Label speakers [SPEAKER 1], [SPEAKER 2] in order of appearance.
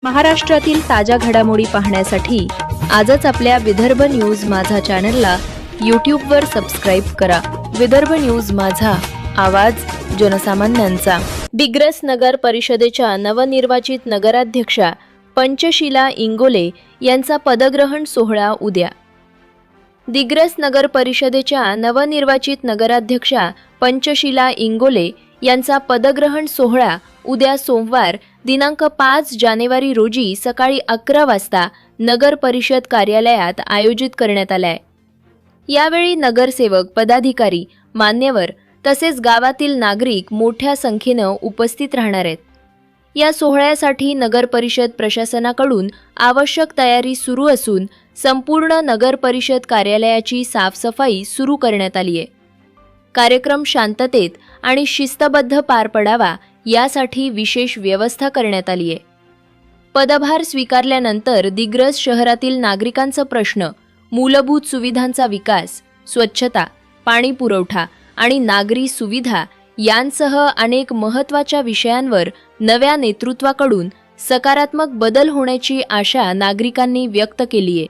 [SPEAKER 1] महाराष्ट्रातील ताज्या घडामोडी पाहण्यासाठी आजच आपल्या विदर्भ न्यूज माझा चॅनलला यूट्यूबवर सबस्क्राईब करा। विदर्भ न्यूज माझा, आवाज जनसामान्यांचा। दिग्रस नगर परिषदेच्या नवनिर्वाचित नगराध्यक्षा पंचशीला इंगोले यांचा पदग्रहण सोहळा उद्या। दिग्रस नगर परिषदेच्या नवनिर्वाचित नगराध्यक्षा पंचशीला इंगोले यांचा पदग्रहण सोहळा उद्या सोमवार दिनांक 5 जानेवारी रोजी सकाळी 11 वाजता नगर परिषद कार्यालयात आयोजित करण्यात आलाय। यावेळी नगरसेवक, पदाधिकारी, मान्यवर तसेच गावातील नागरिक मोठ्या संख्येने उपस्थित राहणार आहेत। या सोहळ्यासाठी नगर परिषद प्रशासनाकडून आवश्यक तयारी सुरू असून संपूर्ण नगर परिषद कार्यालयाची साफसफाई सुरू करण्यात आली आहे। कार्यक्रम शांततेत आणि शिस्तबद्ध पार पडावा यासाठी विशेष व्यवस्था करण्यात आली आहे। पदभार स्वीकारल्यानंतर दिग्रस शहरातील नागरिकांचा प्रश्न, मूलभूत सुविधांचा विकास, स्वच्छता, पाणी पुरवठा आणि नागरी सुविधा यांसह अनेक महत्त्वाच्या विषयांवर नव्या नेतृत्वाकडून सकारात्मक बदल होण्याची आशा नागरिकांनी व्यक्त केली आहे।